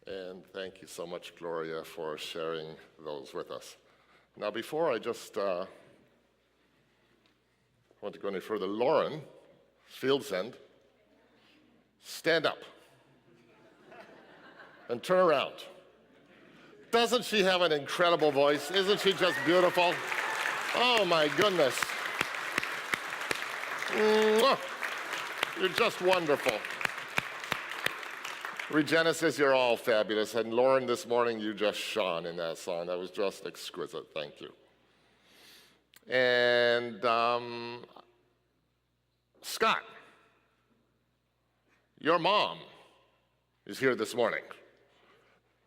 And thank you so much, Gloria, for sharing those with us. Now, before I just want to go any further, Lauren Fieldsend, stand up and turn around. Doesn't she have an incredible voice? Isn't she just beautiful? Oh, my goodness. Mwah. You're just wonderful. Regina says you're all fabulous, and Lauren, this morning you just shone in that song. That was just exquisite. Thank you. And Scott, your mom is here this morning.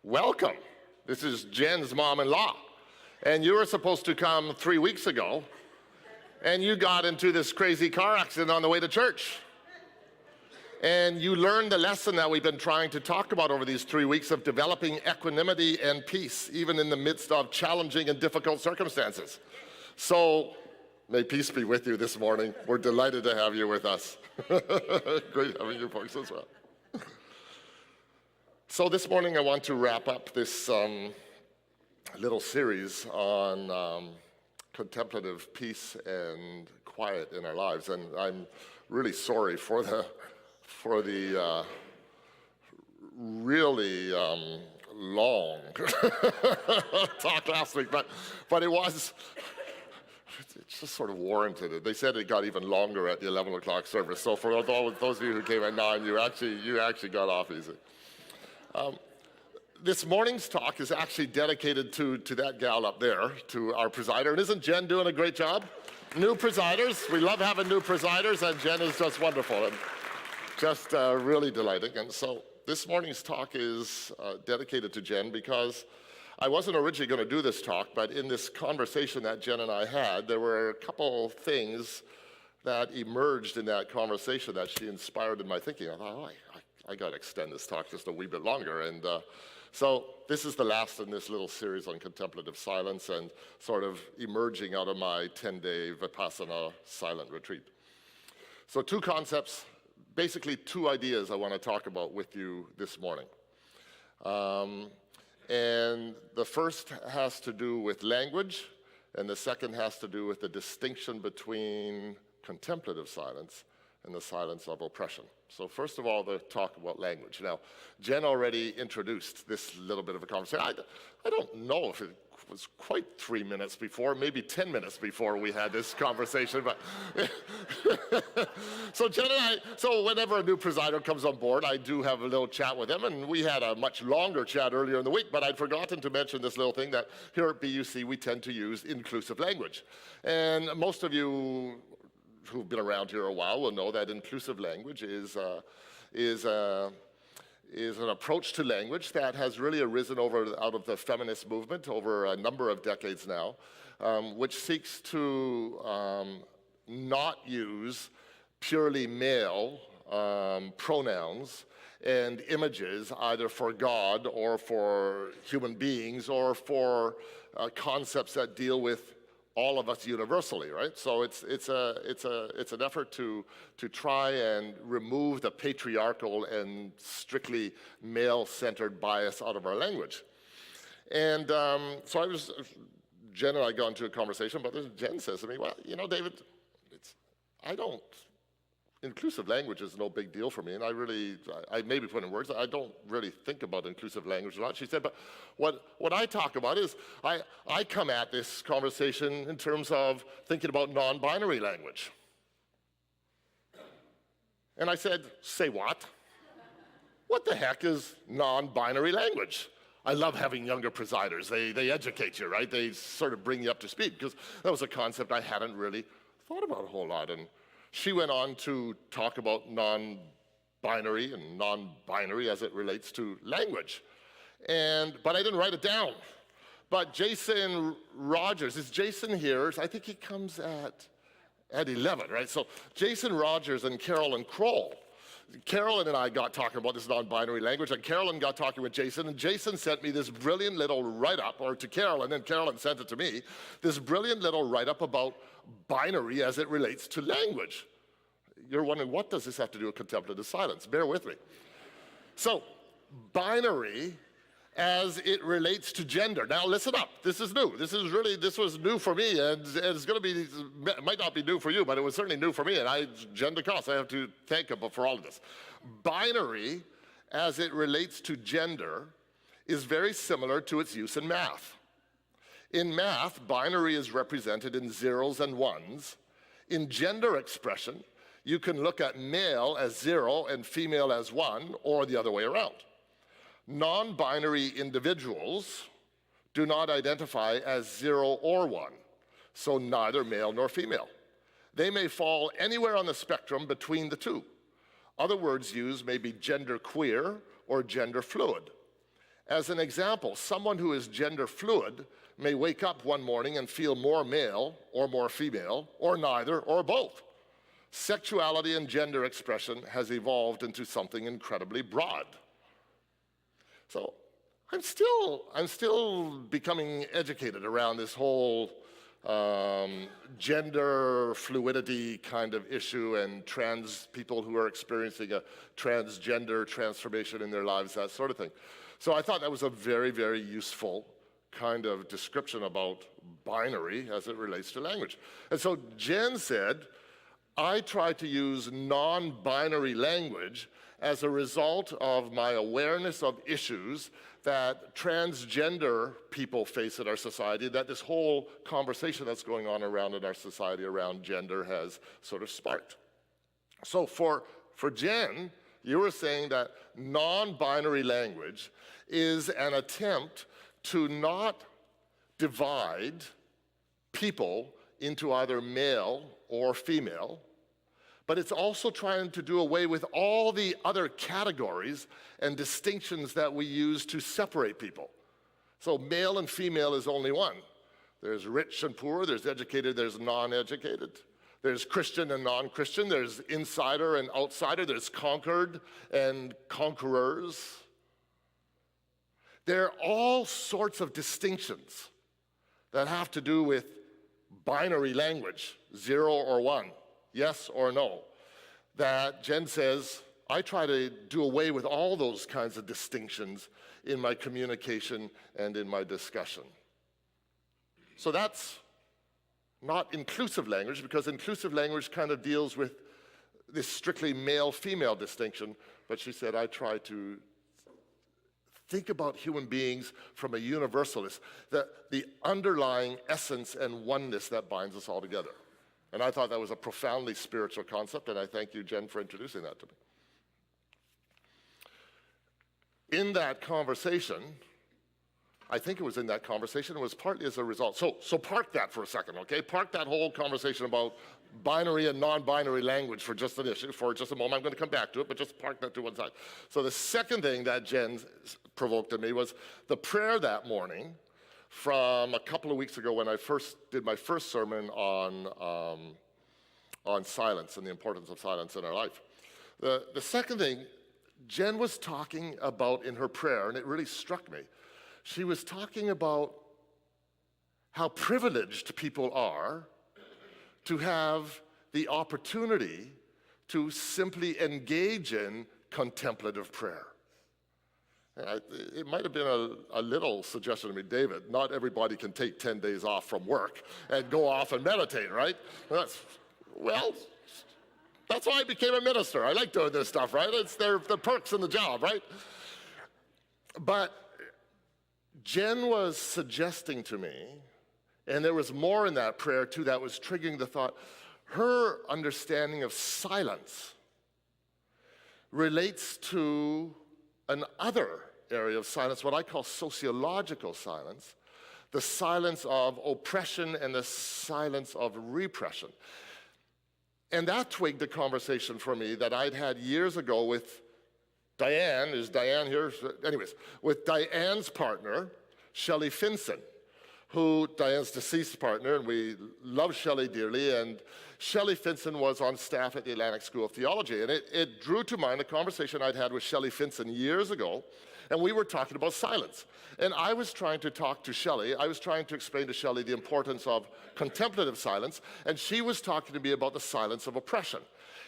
Welcome. This is Jen's mom-in-law. And you were supposed to come 3 weeks ago, and you got into this crazy car accident on the way to church. And you learned the lesson that we've been trying to talk about over these 3 weeks of developing equanimity and peace, even in the midst of challenging and difficult circumstances. So, may peace be with you this morning. We're delighted to have you with us. Great having you folks as well. So this morning I want to wrap up this little series on contemplative peace and quiet in our lives. And I'm really sorry for the really long talk last week, but it's just sort of warranted it. They said it got even longer at the 11 o'clock service. So for those of you who came at 9, you actually got off easy. This morning's talk is actually dedicated to that gal up there, to our presider. And isn't Jen doing a great job? New presiders. We love having new presiders, and Jen is just wonderful and just really delighting. And so this morning's talk is dedicated to Jen because I wasn't originally going to do this talk, but in this conversation that Jen and I had, there were a couple things that emerged in that conversation that she inspired in my thinking. I thought, I got to extend this talk just a wee bit longer. And so this is the last in this little series on contemplative silence and sort of emerging out of my 10-day Vipassana silent retreat. So 2 concepts, basically 2 ideas I want to talk about with you this morning. And the first has to do with language, and the second has to do with the distinction between contemplative silence and the silence of oppression. So first of all, the talk about language. Now, Jen already introduced this little bit of a conversation. I don't know if it was quite 3 minutes before, maybe 10 minutes before we had this conversation, but so Jen and I, so whenever a new presider comes on board, I do have a little chat with him, and we had a much longer chat earlier in the week, but I'd forgotten to mention this little thing that here at BUC we tend to use inclusive language. And most of you who've been around here a while will know that inclusive language is an approach to language that has really arisen out of the feminist movement over a number of decades now, which seeks to not use purely male pronouns and images either for God or for human beings or for concepts that deal with all of us universally, right? So it's an effort to try and remove the patriarchal and strictly male-centered bias out of our language. And so Jen and I got into a conversation, but Jen says to me, well, you know, David, inclusive language is no big deal for me, and I maybe put in words, I don't really think about inclusive language a lot. She said, but what I talk about is, I come at this conversation in terms of thinking about non-binary language. And I said, say what? What the heck is non-binary language? I love having younger presiders. They educate you, right? They sort of bring you up to speed, because that was a concept I hadn't really thought about a whole lot. And she went on to talk about non-binary and non-binary as it relates to language. But I didn't write it down. But Jason Rogers, is Jason here? I think he comes at 11, right? So Jason Rogers and Carolyn Kroll. Carolyn and I got talking about this non-binary language, and Carolyn got talking with Jason, and Jason sent me this brilliant little write-up, or to Carolyn, and Carolyn sent it to me, this brilliant little write-up about binary as it relates to language. You're wondering, what does this have to do with contemplative silence? Bear with me. So, binary as it relates to gender. Now listen up, this is new. This was new for me, and it's going to be, it might not be new for you, but it was certainly new for me, and Jen DeCoste, I have to thank him for all of this. Binary, as it relates to gender, is very similar to its use in math. In math, binary is represented in zeros and ones. In gender expression, you can look at male as 0 and female as 1, or the other way around. Non-binary individuals do not identify as 0 or 1, so neither male nor female. They may fall anywhere on the spectrum between the two. Other words used may be gender queer or gender fluid. As an example, someone who is gender fluid may wake up one morning and feel more male or more female, or neither or both. Sexuality and gender expression has evolved into something incredibly broad. So I'm still becoming educated around this whole gender fluidity kind of issue, and trans people who are experiencing a transgender transformation in their lives, that sort of thing. So I thought that was a very, very useful kind of description about binary as it relates to language. And so Jen said, I try to use non-binary language as a result of my awareness of issues that transgender people face in our society, that this whole conversation that's going on around in our society around gender has sort of sparked. So for Jen, you were saying that non-binary language is an attempt to not divide people into either male or female, but it's also trying to do away with all the other categories and distinctions that we use to separate people. So male and female is only one. There's rich and poor, there's educated, there's non-educated. There's Christian and non-Christian, there's insider and outsider, there's conquered and conquerors. There are all sorts of distinctions that have to do with binary language, 0 or 1. Yes or no, that Jen says, I try to do away with all those kinds of distinctions in my communication and in my discussion. So that's not inclusive language, because inclusive language kind of deals with this strictly male-female distinction, but she said, I try to think about human beings from a universalist, the underlying essence and oneness that binds us all together. And I thought that was a profoundly spiritual concept, and I thank you, Jen, for introducing that to me. In that conversation, I think it was in that conversation, it was partly as a result. So park that for a second, okay? Park that whole conversation about binary and non-binary language for just an issue, for just a moment. I'm going to come back to it, but just park that to one side. So the second thing that Jen provoked in me was the prayer that morning from a couple of weeks ago when I first did my first sermon on silence and the importance of silence in our life. The second thing Jen was talking about in her prayer, and it really struck me, she was talking about how privileged people are to have the opportunity to simply engage in contemplative prayer. It might have been a little suggestion to me, David, not everybody can take 10 days off from work and go off and meditate, right? That's why I became a minister. I like doing this stuff, right? It's the perks in the job, right? But Jen was suggesting to me, and there was more in that prayer too that was triggering the thought, her understanding of silence relates to another area of silence, what I call sociological silence, the silence of oppression and the silence of repression. And that twigged a conversation for me that I'd had years ago with Diane. Is Diane here? Anyways, with Diane's partner, Shelley Finson, who Diane's deceased partner, and we love Shelley dearly, and Shelley Finson was on staff at the Atlantic School of Theology, and it drew to mind a conversation I'd had with Shelley Finson years ago, and we were talking about silence. And I was trying to talk to Shelley, I was trying to explain to Shelley the importance of contemplative silence, and she was talking to me about the silence of oppression.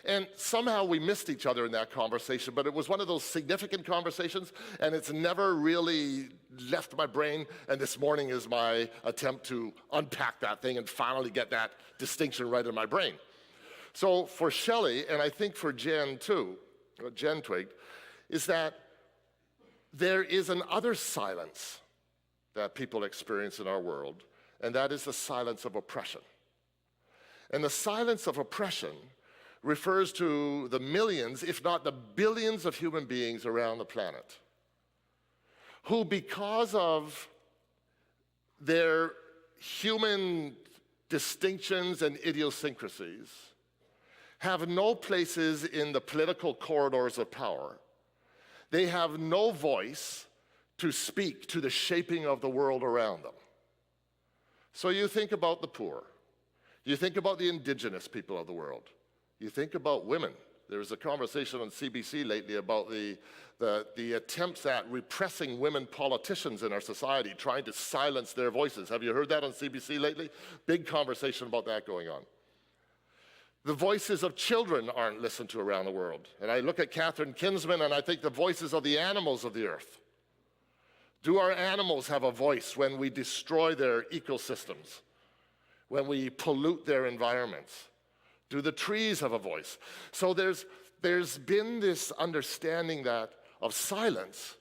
And somehow we missed each other in that conversation, but it was one of those significant conversations, and it's never really left my brain, and this morning is my attempt to unpack that thing and finally get that distinction right in my brain. So for Shelley, and I think for Jen too, Jen twigged, is that there is an other silence that people experience in our world, and that is the silence of oppression. And the silence of oppression refers to the millions, if not the billions of human beings around the planet who, because of their human distinctions and idiosyncrasies, have no places in the political corridors of power. They have no voice to speak to the shaping of the world around them. So you think about the poor. You think about the indigenous people of the world. You think about women. There was a conversation on CBC lately about the attempts at repressing women politicians in our society, trying to silence their voices. Have you heard that on CBC lately? Big conversation about that going on. The voices of children aren't listened to around the world. And I look at Catherine Kinsman and I think the voices of the animals of the earth. Do our animals have a voice when we destroy their ecosystems, when we pollute their environments? Do the trees have a voice? So there's been this understanding that of silence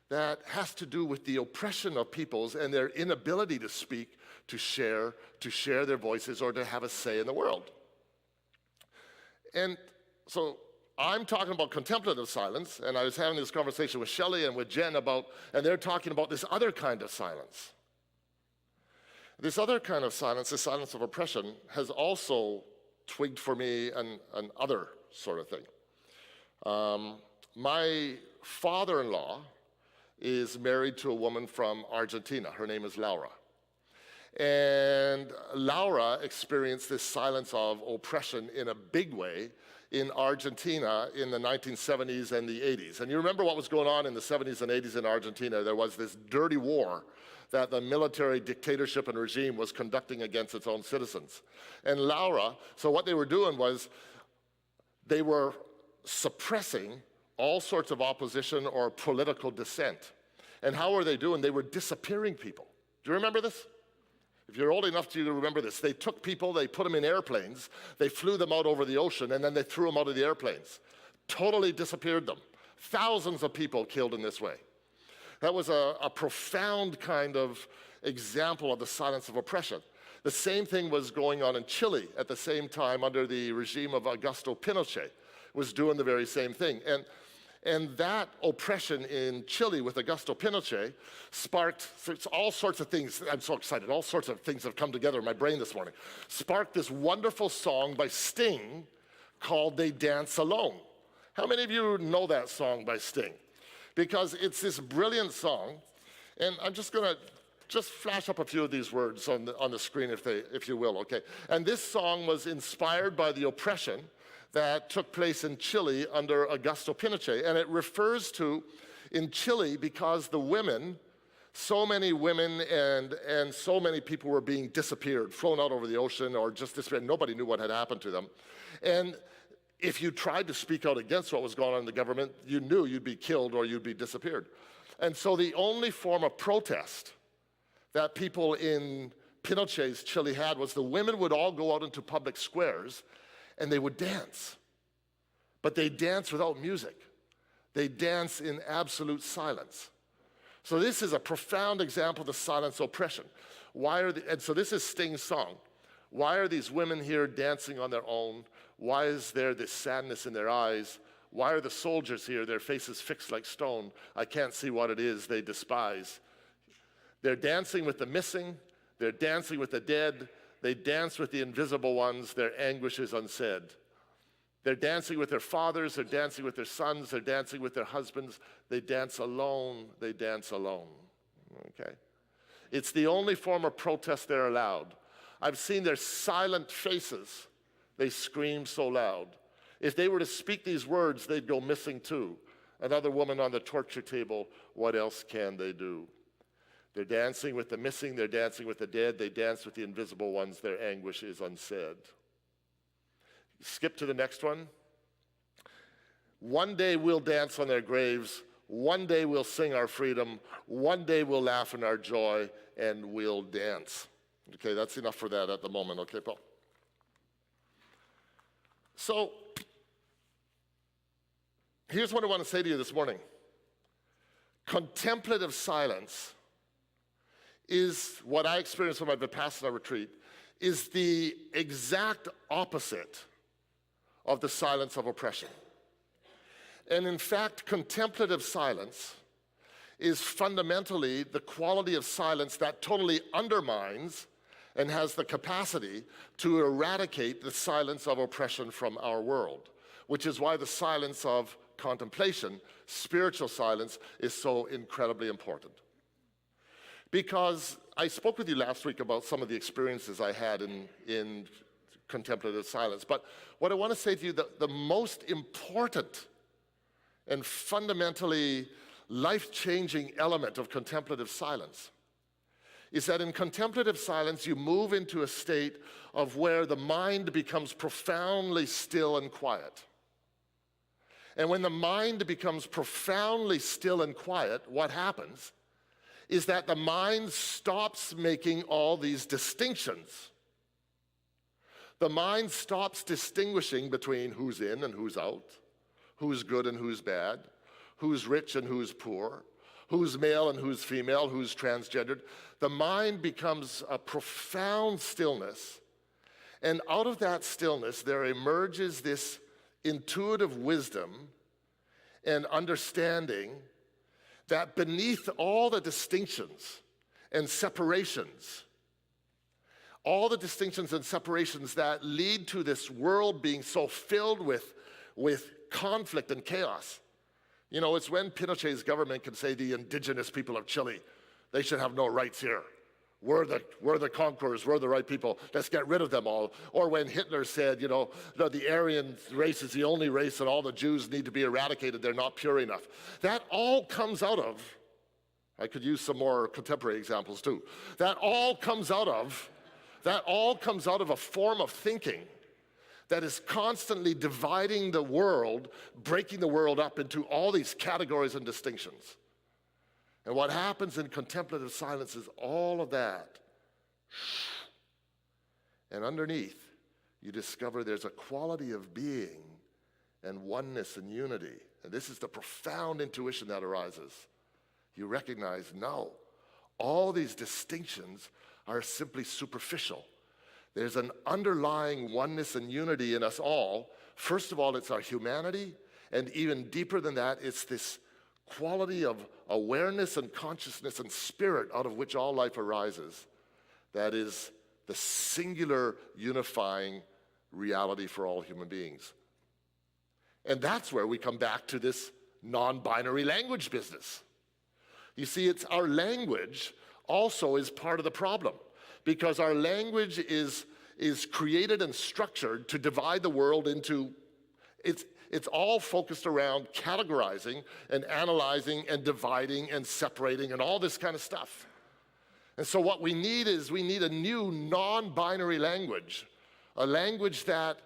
that has to do with the oppression of peoples and their inability to speak, to share their voices, or to have a say in the world. And so I'm talking about contemplative silence, and I was having this conversation with Shelley and with Jen and they're talking about this other kind of silence. This other kind of silence, the silence of oppression, has also twigged for me an other sort of thing. My father-in-law is married to a woman from Argentina. Her name is Laura. And Laura experienced this silence of oppression in a big way in Argentina in the 1970s and the 80s. And you remember what was going on in the 70s and 80s in Argentina. There was this dirty war that the military dictatorship and regime was conducting against its own citizens. And Laura, so what they were doing was they were suppressing all sorts of opposition or political dissent. And how were they doing? They were disappearing people. Do you remember this? If you're old enough to remember this, they took people, they put them in airplanes, they flew them out over the ocean, and then they threw them out of the airplanes. Totally disappeared them. Thousands of people killed in this way. That was a profound kind of example of the silence of oppression. The same thing was going on in Chile at the same time under the regime of Augusto Pinochet, was doing the very same thing. And that oppression in Chile with Augusto Pinochet sparked all sorts of things. I'm so excited. All sorts of things have come together in my brain this morning. Sparked this wonderful song by Sting called They Dance Alone. How many of you know that song by Sting? Because it's this brilliant song. And I'm just going to flash up a few of these words on the screen if you will, okay? And this song was inspired by the oppression that took place in Chile under Augusto Pinochet. And it refers to, in Chile, because the women, so many women and so many people were being disappeared, flown out over the ocean or just disappeared. Nobody knew what had happened to them. And if you tried to speak out against what was going on in the government, you knew you'd be killed or you'd be disappeared. And so the only form of protest that people in Pinochet's Chile had was the women would all go out into public squares and they would dance. But they dance without music. They dance in absolute silence. So this is a profound example of the silence oppression. And so this is Sting's song. Why are these women here dancing on their own? Why is there this sadness in their eyes? Why are the soldiers here, their faces fixed like stone? I can't see what it is they despise. They're dancing with the missing. They're dancing with the dead. They dance with the invisible ones. Their anguish is unsaid. They're dancing with their fathers. They're dancing with their sons. They're dancing with their husbands. They dance alone. They dance alone. Okay? It's the only form of protest they're allowed. I've seen their silent faces. They scream so loud. If they were to speak these words, they'd go missing too. Another woman on the torture table, what else can they do? They're dancing with the missing, they're dancing with the dead, they dance with the invisible ones, their anguish is unsaid. Skip to the next one. One day we'll dance on their graves, One day we'll sing our freedom. One day we'll laugh in our joy, and we'll dance. Okay, that's enough for that at the moment. Okay, Paul? So, here's what I want to say to you this morning. Contemplative silence is what I experienced on my Vipassana retreat, is the exact opposite of the silence of oppression. And in fact, contemplative silence is fundamentally the quality of silence that totally undermines and has the capacity to eradicate the silence of oppression from our world, which is why the silence of contemplation, spiritual silence, is so incredibly important. Because I spoke with you last week about some of the experiences I had in contemplative silence, but what I want to say to you, the most important and fundamentally life-changing element of contemplative silence is that in contemplative silence, you move into a state of where the mind becomes profoundly still and quiet. And when the mind becomes profoundly still and quiet, what happens is that the mind stops making all these distinctions. The mind stops distinguishing between who's in and who's out, who's good and who's bad, who's rich and who's poor, who's male and who's female, who's transgendered. The mind becomes a profound stillness, and out of that stillness there emerges this intuitive wisdom and understanding that beneath all the distinctions and separations, all the distinctions and separations that lead to this world being so filled with conflict and chaos. You know, it's when Pinochet's government can say the indigenous people of Chile, they should have no rights here. We're the conquerors, we're the right people, let's get rid of them all. Or when Hitler said, you know, the Aryan race is the only race and all the Jews need to be eradicated, they're not pure enough. That all comes out of, I could use some more contemporary examples too, that all comes out of a form of thinking that is constantly dividing the world, breaking the world up into all these categories and distinctions. And what happens in contemplative silence is all of that. And underneath, you discover there's a quality of being and oneness and unity. And this is the profound intuition that arises. You recognize, no, all these distinctions are simply superficial. There's an underlying oneness and unity in us all. First of all, it's our humanity, and even deeper than that, it's this quality of awareness and consciousness and spirit out of which all life arises. That is the singular unifying reality for all human beings. And that's where we come back to this non-binary language business. You see, it's our language also is part of the problem, because our language is created and structured to divide the world into, it's all focused around categorizing and analyzing and dividing and separating and all this kind of stuff. And so what we need is we need a new non-binary language, a language that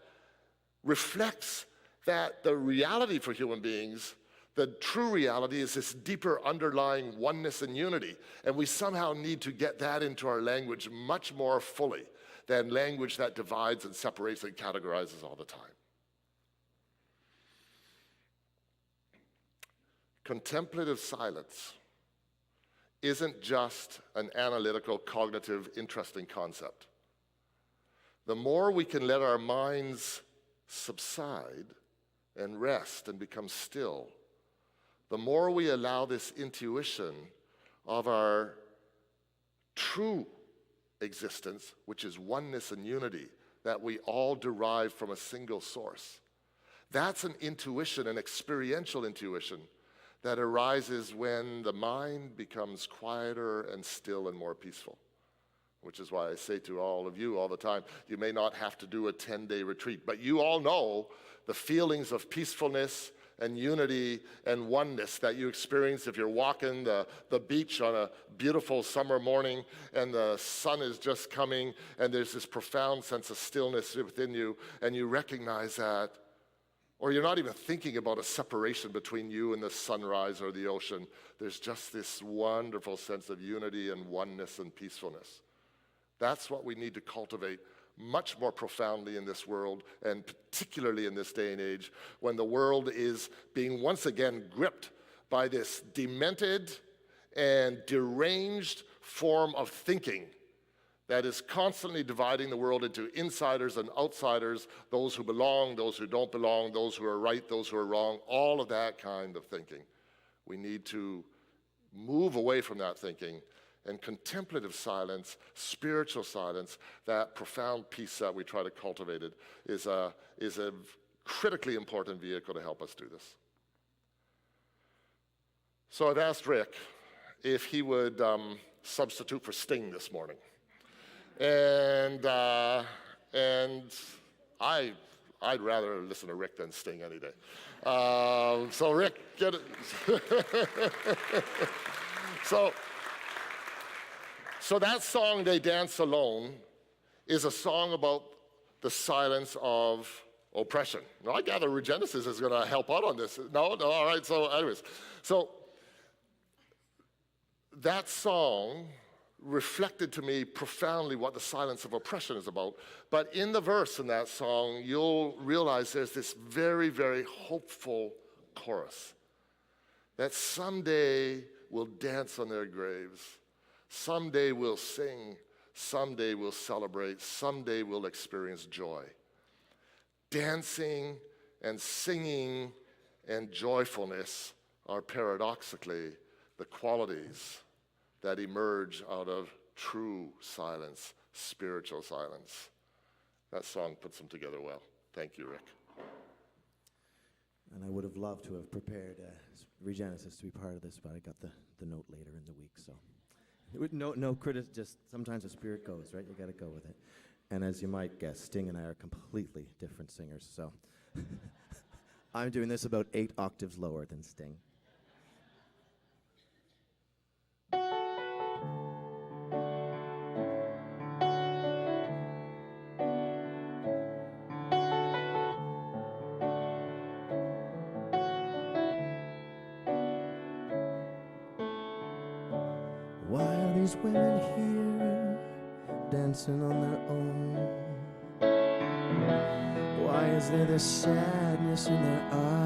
reflects that the reality for human beings, the true reality is this deeper underlying oneness and unity. And we somehow need to get that into our language much more fully than language that divides and separates and categorizes all the time. Contemplative silence isn't just an analytical, cognitive, interesting concept. The more we can let our minds subside and rest and become still, the more we allow this intuition of our true existence, which is oneness and unity, that we all derive from a single source. That's an intuition, an experiential intuition, that arises when the mind becomes quieter and still and more peaceful. Which is why I say to all of you all the time, you may not have to do a 10-day retreat, but you all know the feelings of peacefulness and unity and oneness that you experience if you're walking the beach on a beautiful summer morning and the sun is just coming and there's this profound sense of stillness within you, and you recognize that, or you're not even thinking about a separation between you and the sunrise or the ocean. There's just this wonderful sense of unity and oneness and peacefulness. That's what we need to cultivate much more profoundly in this world, and particularly in this day and age, when the world is being once again gripped by this demented and deranged form of thinking that is constantly dividing the world into insiders and outsiders, those who belong, those who don't belong, those who are right, those who are wrong, all of that kind of thinking. We need to move away from that thinking, and contemplative silence, spiritual silence, that profound peace that we try to cultivate is a critically important vehicle to help us do this. So I've asked Rick if he would substitute for Sting this morning. And I'd rather listen to Rick than Sting any day. So Rick, get it. So that song, They Dance Alone, is a song about the silence of oppression. Now, I gather Regenesis is going to help out on this. No, all right, so anyways. So that song reflected to me profoundly what the silence of oppression is about. But in the verse in that song, you'll realize there's this very, very hopeful chorus that someday we'll dance on their graves, someday we'll sing, someday we'll celebrate, someday we'll experience joy. Dancing and singing and joyfulness are paradoxically the qualities that emerge out of true silence, spiritual silence. That song puts them together well. Thank you, Rick. And I would have loved to have prepared Regenesis to be part of this, but I got the note later in the week, so. No criticism, just sometimes the spirit goes, right? You gotta go with it. And as you might guess, Sting and I are completely different singers, so. I'm doing this about 8 octaves lower than Sting. These women here dancing on their own? Why is there this sadness in their eyes?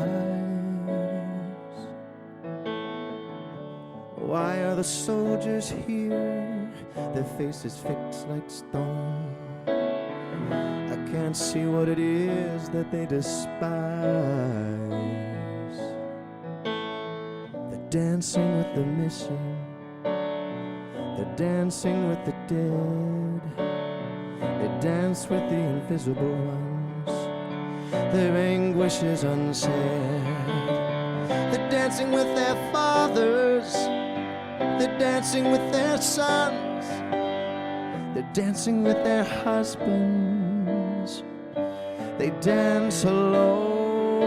Why are the soldiers here, their faces fixed like stone? I can't see what it is that they despise. They're dancing with the missing, they're dancing with the dead. They dance with the invisible ones. Their anguish is unsaid. They're dancing with their fathers. They're dancing with their sons. They're dancing with their husbands. They dance alone.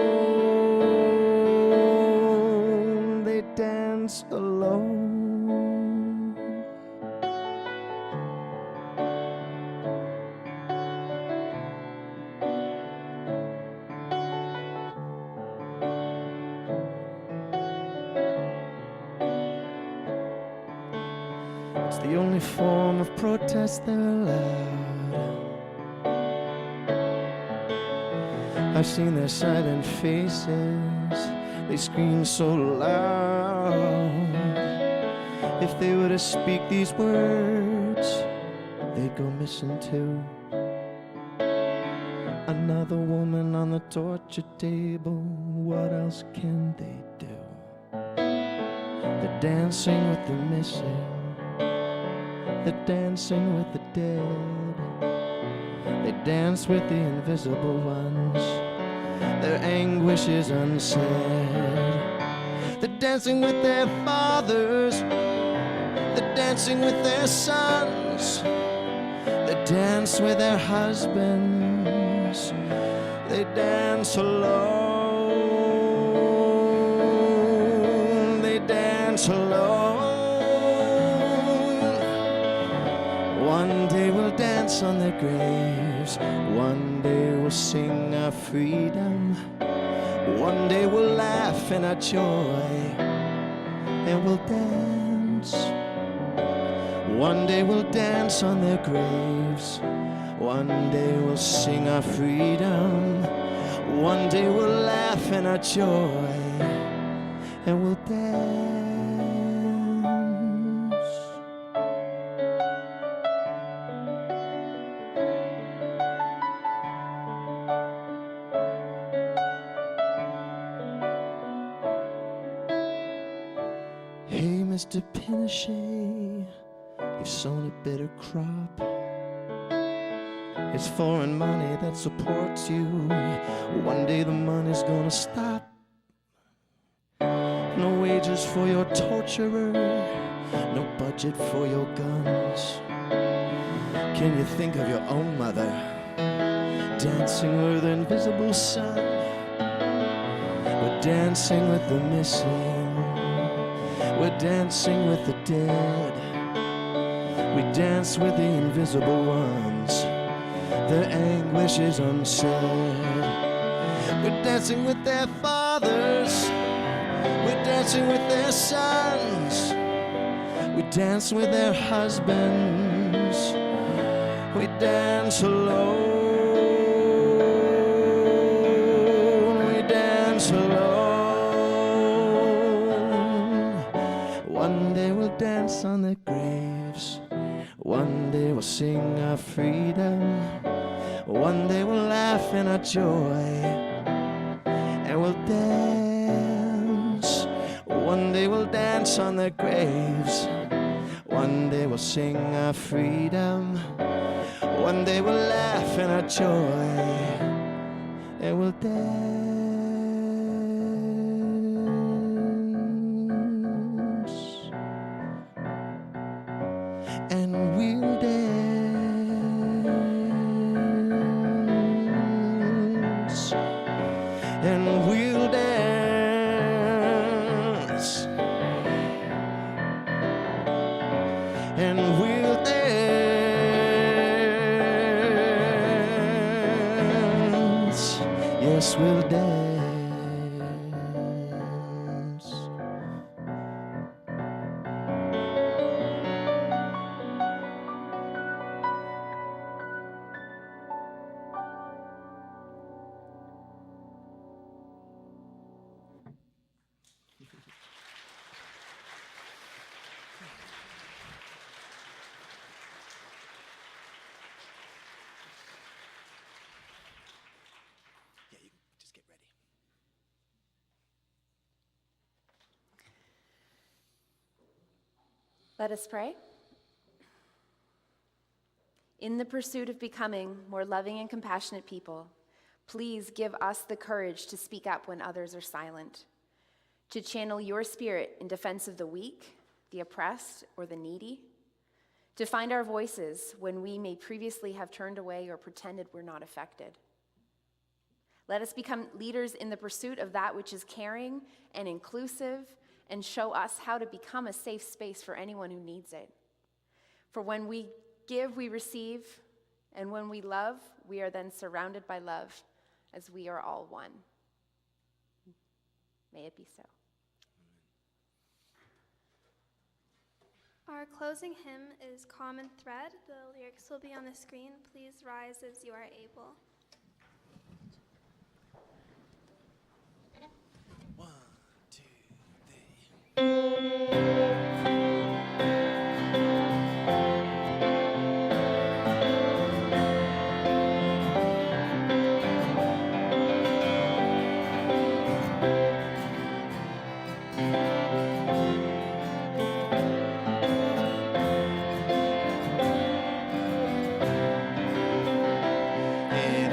They dance alone. It's the only form of protest they're allowed. I've seen their silent faces, they scream so loud. If they were to speak these words, they'd go missing too. Another woman on the torture table, what else can they do? They're dancing with the missing. They're dancing with the dead. They dance with the invisible ones. Their anguish is unsaid. They're dancing with their fathers. They're dancing with their sons. They dance with their husbands. They dance alone. They dance alone. One day we'll dance on their graves. One day we'll sing our freedom. One day we'll laugh in our joy, and we'll dance. One day we'll dance on their graves. One day we'll sing our freedom. One day we'll laugh in our joy, and we'll dance. Hey, Mr. Pinochet, you've sown a bitter crop. It's foreign money that supports you. One day the money's gonna stop. No wages for your torturer, no budget for your guns. Can you think of your own mother dancing with an invisible sun? We're dancing with the missing. We're dancing with the dead. We dance with the invisible ones. Their anguish is unsaid. We're dancing with their fathers. We're dancing with their sons. We dance with their husbands. We dance alone. We dance alone. One day we'll dance on their graves. One day we'll sing our freedom. One day we'll laugh in our joy, and we'll dance. One day we'll dance on their graves. One day we'll sing our freedom. One day we'll laugh in our joy, and we'll dance. And we'll dance. And we'll dance. And we'll dance. Yes, we'll dance. Yeah, you can just get ready. Let us pray. In the pursuit of becoming more loving and compassionate people, please give us the courage to speak up when others are silent, to channel your spirit in defense of the weak, the oppressed, or the needy, to find our voices when we may previously have turned away or pretended we're not affected. Let us become leaders in the pursuit of that which is caring and inclusive, and show us how to become a safe space for anyone who needs it. For when we give, we receive, and when we love, we are then surrounded by love, as we are all one. May it be so. Our closing hymn is Common Thread. The lyrics will be on the screen. Please rise as you are able. One, two, three. And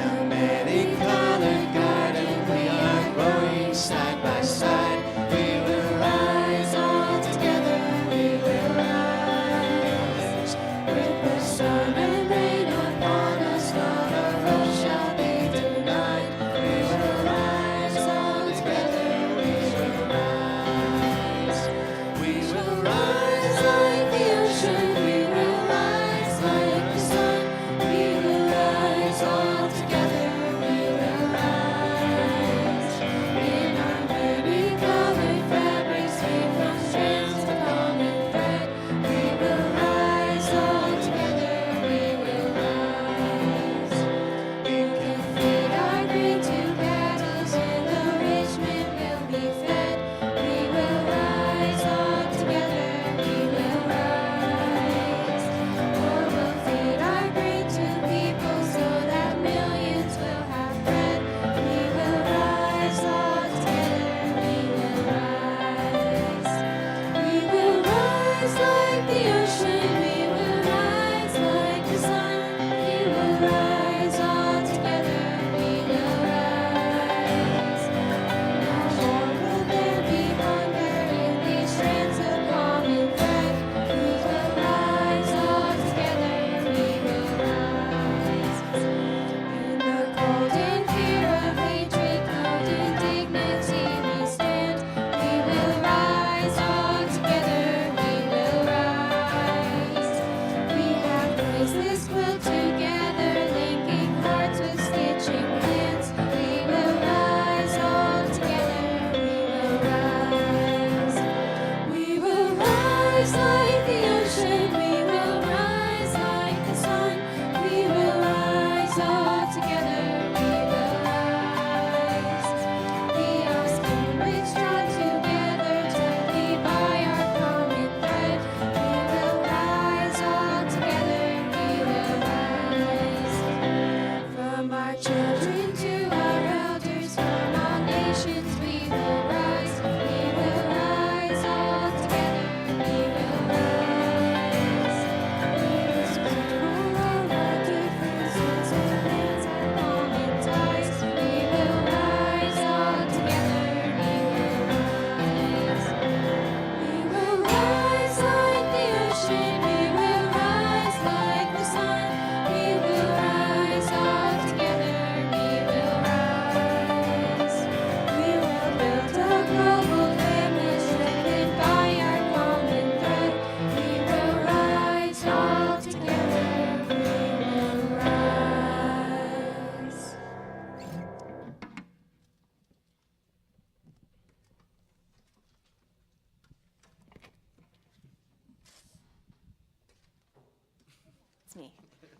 me.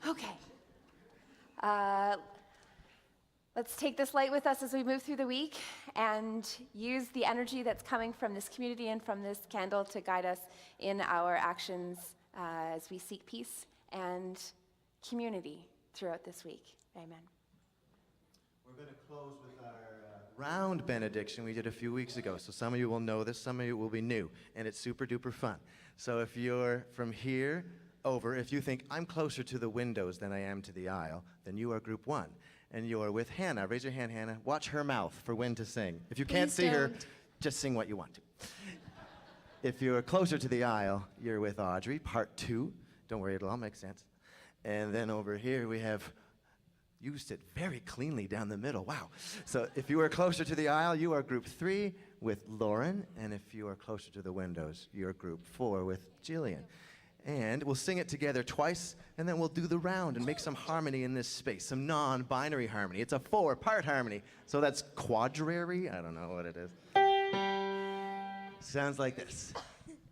Okay. Let's take this light with us as we move through the week and use the energy that's coming from this community and from this candle to guide us in our actions as we seek peace and community throughout this week. Amen. We're going to close with our round benediction we did a few weeks ago. So some of you will know this, some of you will be new, and it's super duper fun. So if you're from here over, if you think I'm closer to the windows than I am to the aisle, then you are group 1. And you're with Hannah. Raise your hand, Hannah. Watch her mouth for when to sing. If you can't see her, just sing what you want to. If you're closer to the aisle, you're with Audrey, part 2. Don't worry, it'll all make sense. And then over here we have, you sit very cleanly down the middle. Wow. So if you are closer to the aisle, you are group 3 with Lauren. And if you are closer to the windows, you're group 4 with Jillian. And we'll sing it together twice, and then we'll do the round and make some harmony in this space, some non-binary harmony. It's a 4-part harmony, so that's quadrary? I don't know what it is. Sounds like this.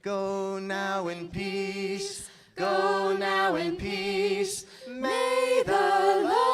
Go now in peace, go now in peace, may the Lord